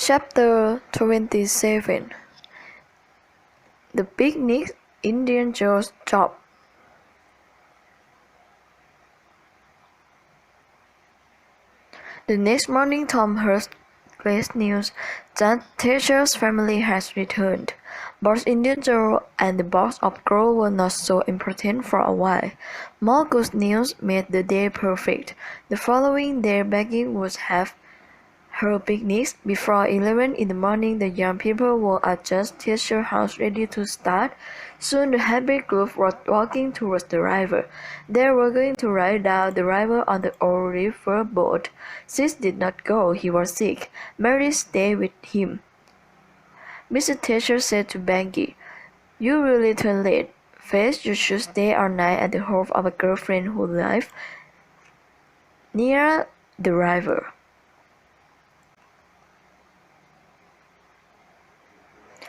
Chapter 27 The Picnic Indian Joe's Job. The next morning Tom heard great news that Thatcher's family has returned. Both Indian Joe and the box of gold were not so important for a while. More good news made the day perfect. The following day Becky would have her picnics. Before 11 in the morning, the young people were at just Thatcher's house ready to start. Soon the happy group was walking towards the river. They were going to ride down the river on the old river boat. Sis did not go, he was sick. Mary stayed with him. Mrs. Thatcher said to Becky, "You really turn late. Faith, you should stay all night at the home of a girlfriend who lives near the river."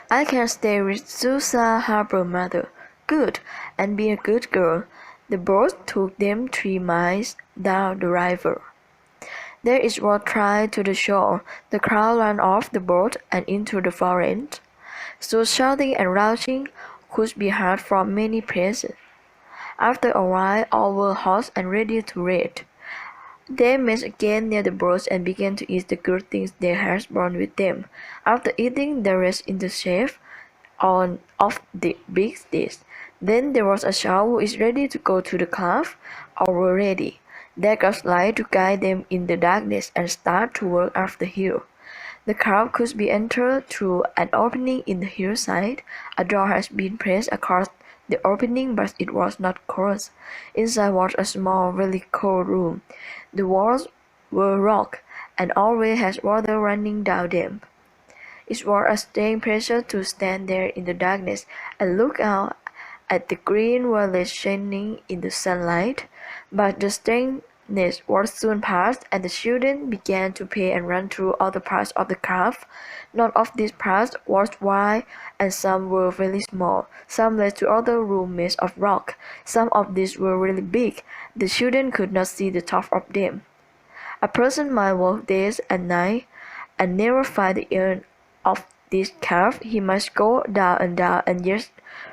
"I can stay with Susan Harper, mother." "Good, and be a good girl." The boat took them 3 miles down the river. There it was tied to the shore. The crowd ran off the boat and into the forest. So shouting and rushing could be heard from many places. After a while all were hot and ready to ride. They met again near the boat and began to eat the good things they had brought with them. After eating, they rested in the shade of the big sticks. Then there was a shout, "Who is ready to go to the cave?" All were ready. They got light to guide them in the darkness and start to work up the hill. The cave could be entered through an opening in the hillside. A door has been placed across the opening, but it was not closed. Inside was a small, very cold room. The walls were rock, and always had water running down them. It was a strange pleasure to stand there in the darkness and look out at the green village shining in the sunlight. But the strangeness was soon past, and the children began to play and run through other parts of the cave. None of these parts was wide, and some were very small. Some led to other rooms made of rock. Some of these were really big. The children could not see the top of them. A person might walk days and nights and never find the end of this cave. He must go down and yet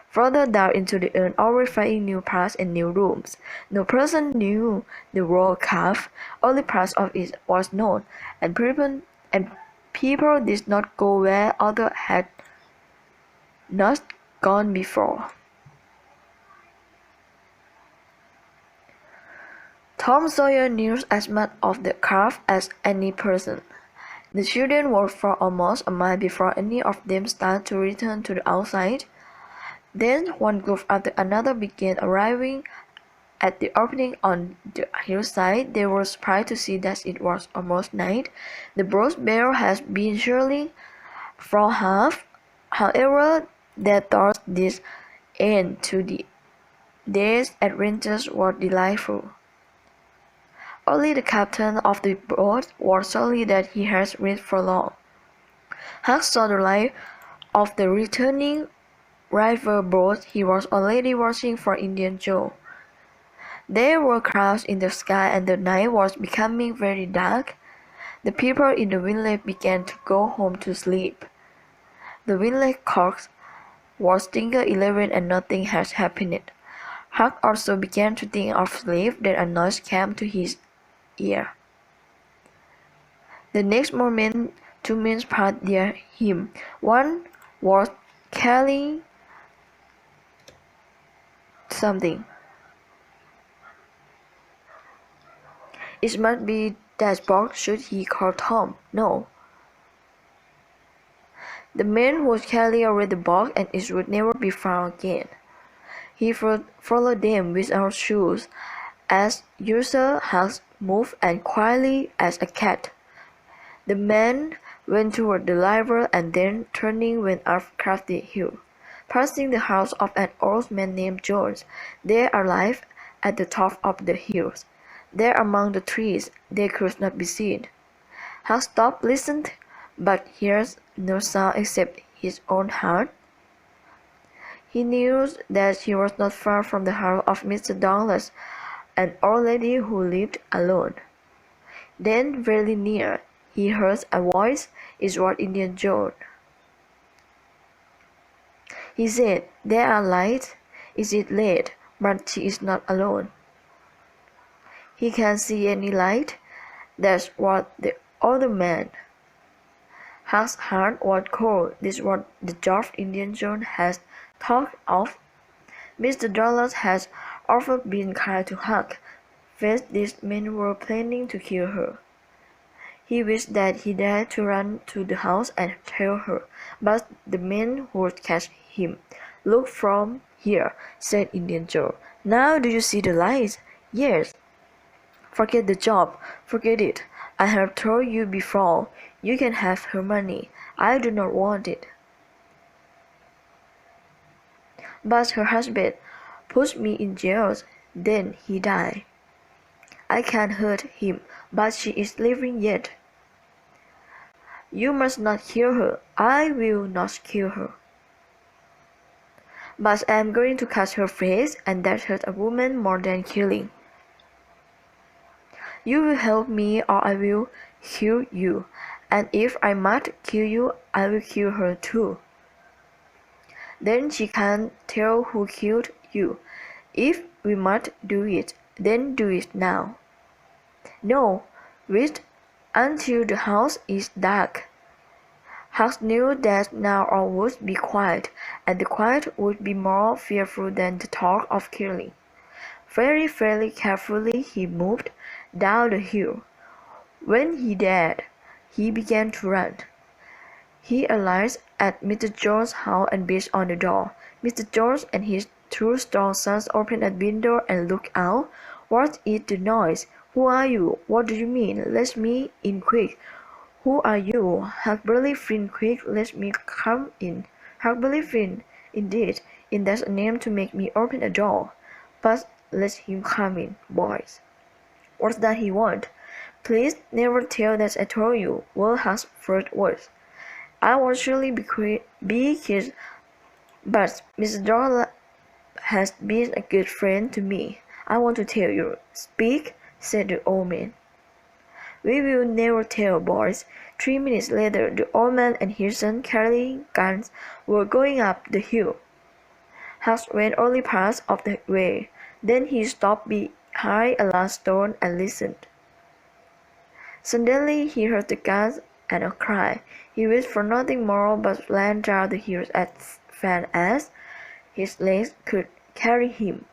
further down into the earth, always finding new paths and new rooms. No person knew the whole cave. Only parts of it was known, and people did not go where others had not gone before. Tom Sawyer knew as much of the cave as any person. The children walked for almost a mile before any of them started to return to the outside. Then one group after another began arriving at the opening on the hillside. They were surprised to see that it was almost night. The boat bell had been surely for half. However, they thought this end to the day's adventures was delightful. Only the captain of the boat was sorry that he had waited for long. Huck saw the light of the returning river boat. He was already watching for Indian Joe. There were clouds in the sky and the night was becoming very dark. The people in the village began to go home to sleep. The village clock was striking 11 and nothing had happened. Huck also began to think of sleep. Then a noise came to his ear. The next moment 2 men passed near him. One was carrying something. "It must be that box," should he call Tom? "No." The man was carrying away the box, and it would never be found again. He followed them without shoes. As usual, Huck moved as quietly as a cat. The man went toward the river and then, turning, went up Crafty Hill, passing the house of an old man named George. They arrived at the top of the hill. There among the trees they could not be seen. Huck stopped, listened, but heard no sound except his own heart. He knew that he was not far from the house of Mr. Douglas, an old lady who lived alone. Then, very near, he heard a voice. It was Indiana Jones. He said, "There are lights. It is late, but she is not alone." "He can't see any light." That's what the other man. Huck's heart was cold. This was the job Indiana Jones had talked of. Mr. Douglas had often been kind to Huck. First, these men were planning to kill her. He wished that he dared to run to the house and tell her, but the men would catch him. "Look from here," said Indiana Jones. "Now do you see the lights?" "Yes." "Forget the job. Forget it. I have told you before. You can have her money. I do not want it." "But her husband put me in jail. Then he died." "I can't hurt him, but she is living yet." "You must not kill her." "I will not kill her." "But I am going to cut her face, and that hurts a woman more than killing." "You will help me or I will kill you, and if I must kill you, I will kill her too." "Then she can't tell who killed you. If we must do it, then do it now." "No, wait until the house is dark." Huck knew that now all would be quiet, and the quiet would be more fearful than the talk of killing. Very carefully he moved down the hill. When he dared, he began to run. He alighted at Mr. Jones' house and beat on the door. Mr. Jones and his two strong sons opened a window and looked out. "What is the noise? Who are you? What do you mean? Let me in quick." "Who are you?" "Huckleberry Finn. Quick, let me come in." "Huckleberry Finn, indeed. That's a name to make me open a door." "But let him come in, boys." "What does he want?" "Please never tell that I told you," were Huck's first words. "I will surely be killed, but Mr. Douglas has been a good friend to me. I want to tell you." "Speak," said the old man. "We will never tell, boys." 3 minutes later the old man and his son, carrying guns, were going up the hill. Huck went only part of the way. Then he stopped behind a large stone and listened. Suddenly he heard the guns and a cry. He wished for nothing more but ran down the hill as fast as his legs could carry him.